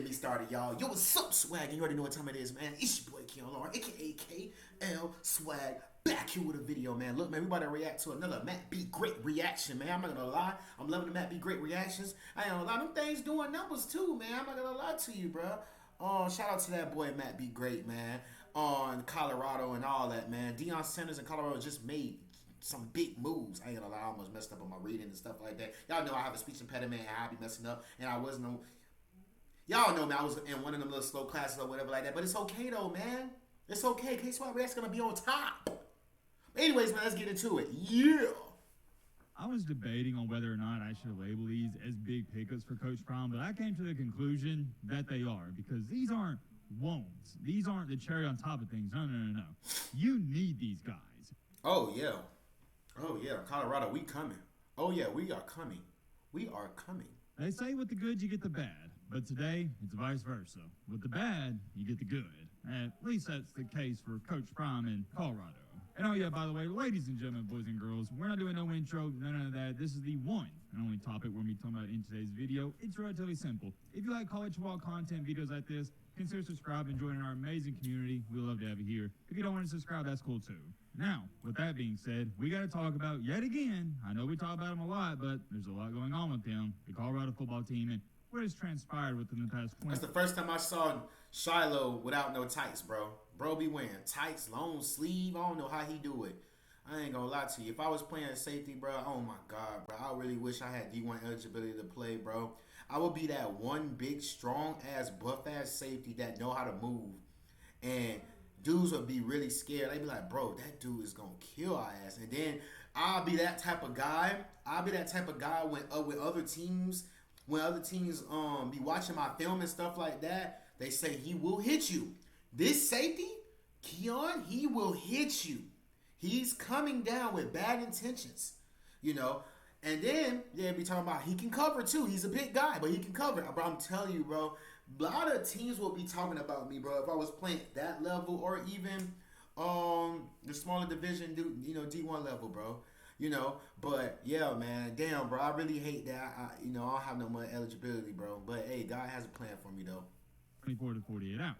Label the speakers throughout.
Speaker 1: me started, y'all. Yo, what's up, Swag? And you already know what time it is, man. It's your boy, Keon Lauren, a.k.a. KL Swag. Back here with a video, man. Look, man, we about to react to another Matt B. Great reaction, man. I'm not gonna lie. I'm loving the Matt B. Great reactions. I ain't gonna lie. Them things doing numbers, too, man. I'm not gonna lie to you, bro. Shout out to that boy, Matt B. Great, man. On Colorado and all that, man. Deion Sanders in Colorado just made some big moves. I ain't gonna lie, I almost messed up on my reading and stuff like that. Y'all know I have a speech impediment and I be messing up, and I wasn't no. Y'all know, man, I was in one of them little slow classes or whatever like that, but it's okay though, man. It's okay. KswaggReacts gonna be on top. Anyways, man, let's get into it. Yeah.
Speaker 2: I was debating on whether or not I should label these as big pickups for Coach Prime, but I came to the conclusion that they are, because these aren't won'ts. These aren't the cherry on top of things. No. You need these guys.
Speaker 1: Oh, yeah. Oh, yeah. Colorado, we coming. Oh, yeah, we are coming. We are coming.
Speaker 2: They say with the good, you get the bad. But today, it's vice versa. With the bad, you get the good. At least that's the case for Coach Prime in Colorado. And oh yeah, by the way, ladies and gentlemen, boys and girls, we're not doing no intro, none of that. This is the one and only topic we're going to be talking about in today's video. It's relatively simple. If you like college football content videos like this, consider subscribing and joining our amazing community. We'd love to have you here. If you don't want to subscribe, that's cool too. Now, with that being said, we got to talk about, yet again, I know we talk about them a lot, but there's a lot going on with them, the Colorado football team, and what has transpired within the past 20.
Speaker 1: That's the first time I saw Shiloh without no tights, bro. Bro be wearing tights, long sleeve. I don't know how he do it. I ain't gonna lie to you. If I was playing safety, bro, oh my God, bro. I really wish I had D1 eligibility to play, bro. I would be that one big, strong-ass, buff-ass safety that know how to move. And dudes would be really scared. They'd be like, bro, that dude is gonna kill our ass. And then I'll be that type of guy. I'll be that type of guy when with other teams, when other teams be watching my film and stuff like that, they say he will hit you. This safety, Keon, he will hit you. He's coming down with bad intentions, you know. And then they'll be talking about he can cover too. He's a big guy, but he can cover. Bro, I'm telling you, bro, a lot of teams will be talking about me, bro, if I was playing at that level or even the smaller division, you know, D1 level, bro. You know, but yeah, man, damn, bro, I really hate that. I don't have no more eligibility, bro. But hey, God has a plan for me, though.
Speaker 2: 24 to 48 hours.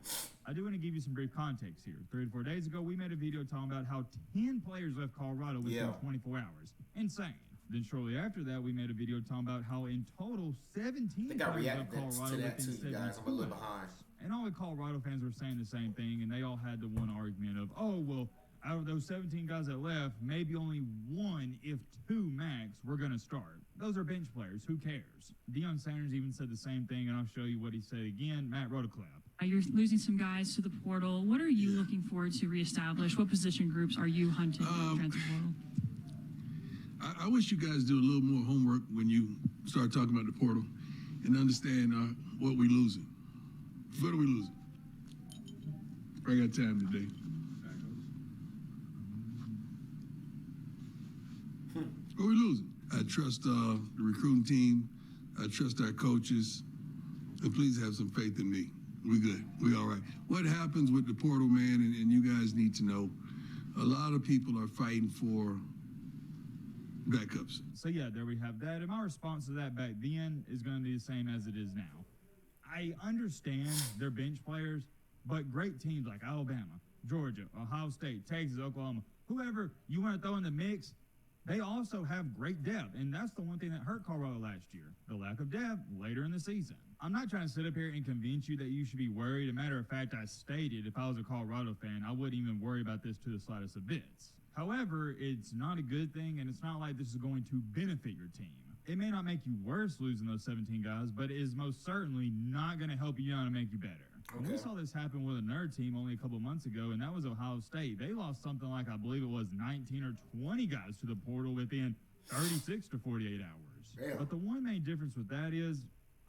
Speaker 2: I do want to give you some brief context here. 3 to 4 days ago, we made a video talking about how 10 players left Colorado within 24 hours. Insane. Then shortly after that, we made a video talking about how in total 17 players left Colorado within 72 hours.
Speaker 1: I'm a little behind.
Speaker 2: And all the Colorado fans were saying the same thing, and they all had the one argument of, oh, well, out of those 17 guys that left, maybe only one, if two max, were going to start. Those are bench players. Who cares? Deion Sanders even said the same thing, and I'll show you what he said again. Matt wrote a clip.
Speaker 3: You're losing some guys to the portal. What are you looking forward to reestablish? What position groups are you hunting in the transfer portal?
Speaker 4: I wish you guys do a little more homework when you start talking about the portal and understand what we're losing. What are we losing? I got time today. What are we losing? I trust the recruiting team. I trust our coaches. And please have some faith in me. We good. We all right. What happens with the portal, man, and you guys need to know, a lot of people are fighting for backups.
Speaker 2: So yeah, there we have that. And my response to that back then is going to be the same as it is now. I understand they're bench players, but great teams like Alabama, Georgia, Ohio State, Texas, Oklahoma, whoever you want to throw in the mix, they also have great depth, and that's the one thing that hurt Colorado last year, the lack of depth later in the season. I'm not trying to sit up here and convince you that you should be worried. As a matter of fact, I stated if I was a Colorado fan, I wouldn't even worry about this to the slightest of bits. However, it's not a good thing, and it's not like this is going to benefit your team. It may not make you worse losing those 17 guys, but it is most certainly not going to help you out and make you better. Okay. We saw this happen with another team only a couple months ago, and that was Ohio State. They lost something like, I believe it was 19 or 20 guys to the portal within 36 to 48 hours. Damn. But the one main difference with that is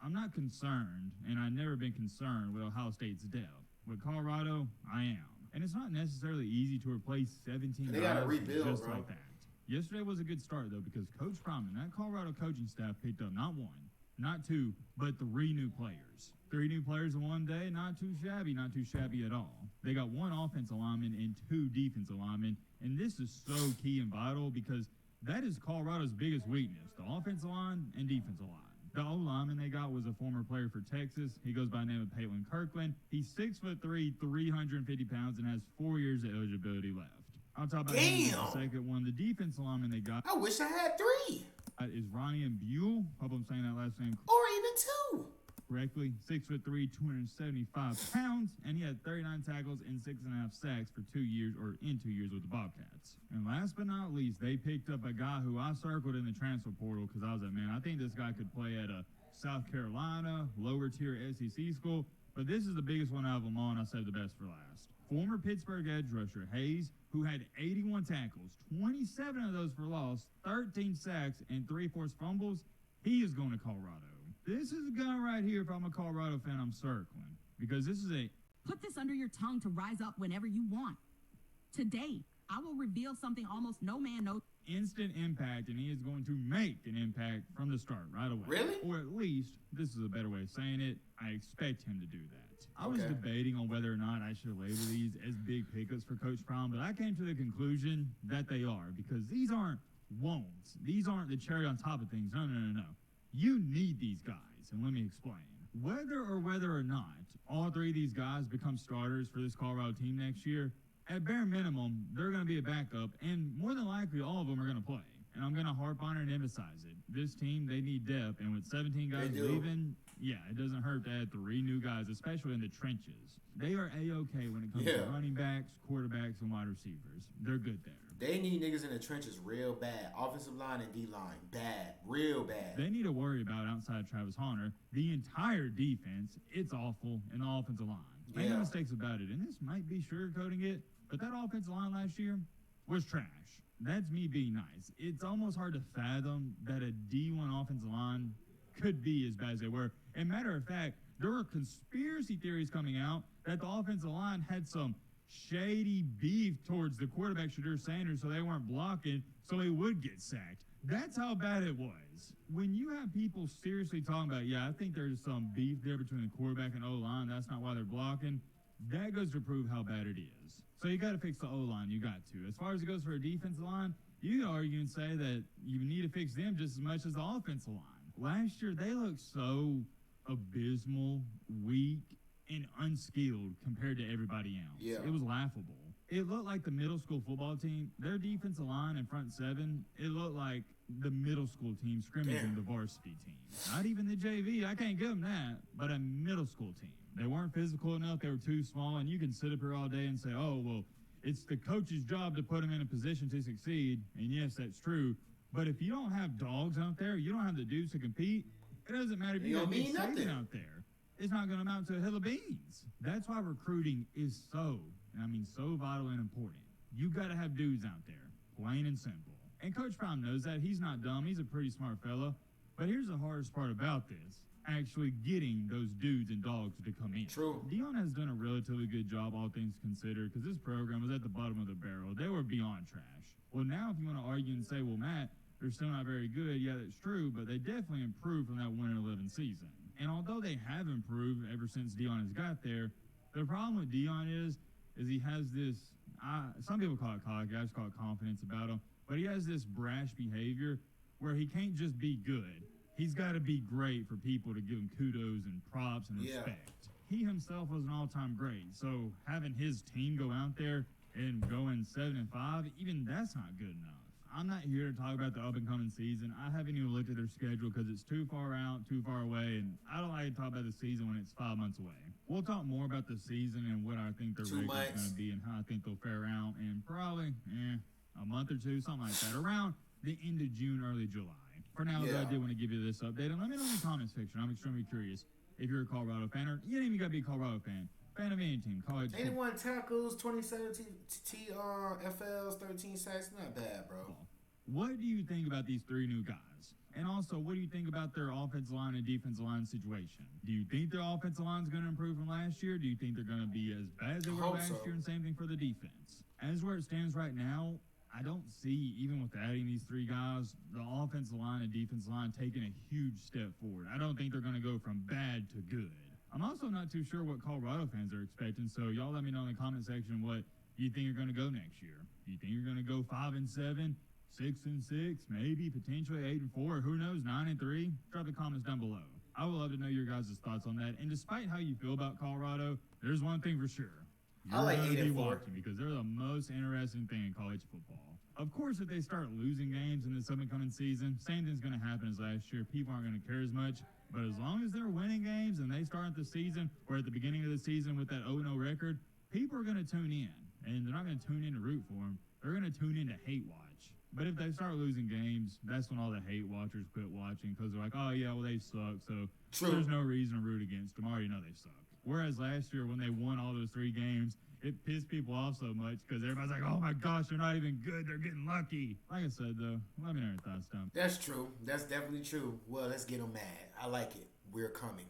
Speaker 2: I'm not concerned, and I've never been concerned with Ohio State's depth. With Colorado, I am. And it's not necessarily easy to replace 17 guys just like that. Yesterday was a good start, though, because Coach Prime and that Colorado coaching staff picked up not one, not two, but 3 new players. 3 new players in one day, not too shabby at all. They got 1 offensive lineman and 2 defensive linemen, and this is so key and vital because that is Colorado's biggest weakness, the offensive line and defensive line. The O-lineman they got was a former player for Texas. He goes by the name of Peyton Kirkland. He's 6'3", 350 pounds, and has 4 years of eligibility left. On top of that, the second one, the defense lineman they got.
Speaker 1: I wish I had 3.
Speaker 2: Is Ronnie and Buell. Hope I'm saying that last name
Speaker 1: or even 2.
Speaker 2: Correctly. 6'3", 275 pounds, and he had 39 tackles and 6.5 sacks for 2 years, or in 2 years with the Bobcats. And last but not least, they picked up a guy who I circled in the transfer portal because I was like, man, I think this guy could play at a South Carolina, lower tier SEC school. But this is the biggest one out of them all, and I saved the best for last. Former Pittsburgh edge rusher Hayes, who had 81 tackles, 27 of those for loss, 13 sacks, and 3 forced fumbles. He is going to Colorado. This is a guy right here, if I'm a Colorado fan, I'm circling. Because this is a...
Speaker 5: Put this under your tongue to rise up whenever you want. Today, I will reveal something almost no man knows.
Speaker 2: Instant impact, and he is going to make an impact from the start right away.
Speaker 1: Really?
Speaker 2: Or at least, this is a better way of saying it, I expect him to do that. I was debating on whether or not I should label these as big pickups for Coach Prime, but I came to the conclusion that they are, because these aren't won'ts. These aren't the cherry on top of things. No. You need these guys, and let me explain. Whether or not all 3 of these guys become starters for this Colorado team next year, at bare minimum, they're going to be a backup, and more than likely, all of them are going to play. And I'm going to harp on it and emphasize it. This team, they need depth, and with 17 guys leaving, it doesn't hurt to add 3 new guys, especially in the trenches. They are A-OK when it comes to running backs, quarterbacks, and wide receivers. They're good there.
Speaker 1: They need niggas in the trenches real bad. Offensive line and D-line, bad. Real bad.
Speaker 2: They need to worry about, outside Travis Hunter, the entire defense. It's awful, and the offensive line. Make no mistakes about it, and this might be sugarcoating it, but that offensive line last year was trash. That's me being nice. It's almost hard to fathom that a D1 offensive line could be as bad as they were. And matter of fact, there were conspiracy theories coming out that the offensive line had some shady beef towards the quarterback, Shadur Sanders, so they weren't blocking, so he would get sacked. That's how bad it was. When you have people seriously talking about, I think there's some beef there between the quarterback and O-line, that's not why they're blocking, that goes to prove how bad it is. So you got to fix the O-line, you got to. As far as it goes for a defensive line, you can argue and say that you need to fix them just as much as the offensive line. Last year, they looked so abysmal, weak, and unskilled compared to everybody else.
Speaker 1: Yeah.
Speaker 2: It was laughable. It looked like the middle school football team, their defensive line and front seven, it looked like the middle school team scrimmaging the varsity team. Not even the JV, I can't give them that, but a middle school team. They weren't physical enough, they were too small, and you can sit up here all day and say, oh, well, it's the coach's job to put them in a position to succeed, and yes, that's true, but if you don't have dogs out there, you don't have the dudes to compete, it doesn't matter if you got Nick Saban out there. It's not going to amount to a hill of beans. That's why recruiting is so vital and important. You got to have dudes out there, plain and simple. And Coach Prime knows that. He's not dumb. He's a pretty smart fella. But here's the hardest part about this. Actually getting those dudes and dogs to come in.
Speaker 1: True.
Speaker 2: Deion has done a relatively good job, all things considered, because this program was at the bottom of the barrel. They were beyond trash. Well, now if you want to argue and say, well, Matt, they're still not very good, yeah, that's true, but they definitely improved from that 1-11 season. And although they have improved ever since Deion has got there, the problem with Deion is he has this, some people call it cocky, I just call it confidence about him, but he has this brash behavior where he can't just be good. He's got to be great for people to give him kudos and props and respect. He himself was an all-time great, so having his team go out there and going 7-5, even that's not good enough. I'm not here to talk about the up-and-coming season. I haven't even looked at their schedule because it's too far out, too far away, and I don't like to talk about the season when it's 5 months away. We'll talk more about the season and what I think their record is going to be and how I think they'll fare out in probably a month or two, something like that, around the end of June, early July. For now, I did want to give you this update, and let me know in the comments section. I'm extremely curious if you're a Colorado fan, or you don't even got to be a Colorado fan. Fan of any team.
Speaker 1: 81 tackles, 27 FLs, 13 sacks. Not bad, bro.
Speaker 2: What do you think about these 3 new guys? And also, what do you think about their offensive line and defensive line situation? Do you think their offensive line is going to improve from last year? Do you think they're going to be as bad as they were last year? And same thing for the defense. As where it stands right now, I don't see, even with adding these 3 guys, the offensive line and defensive line taking a huge step forward. I don't think they're going to go from bad to good. I'm also not too sure what Colorado fans are expecting, so y'all let me know in the comment section what you think you're going to go next year. Do you think you're going to go 5-7, 6-6, maybe potentially 8-4. Who knows? 9-3. Drop the comments down below. I would love to know your guys' thoughts on that. And despite how you feel about Colorado, there's one thing for sure.
Speaker 1: I like
Speaker 2: going to be
Speaker 1: 8-4.
Speaker 2: watching because they're the most interesting thing in college football. Of course, if they start losing games in this upcoming season, same thing's going to happen as last year. People aren't going to care as much. But as long as they're winning games and they start the season or at the beginning of the season with that 0-0 record, people are going to tune in. And they're not going to tune in to root for them. They're going to tune in to hate watch. But if they start losing games, that's when all the hate watchers quit watching because they're like, oh, yeah, well, they suck, so there's no reason to root against them. I already know they suck. Whereas last year when they won all those 3 games, it pissed people off so much because everybody's like, oh, my gosh, they're not even good. They're getting lucky. Like I said, though, let me know your thoughts, Tom.
Speaker 1: That's true. That's definitely true. Well, let's get them mad. I like it. We're coming.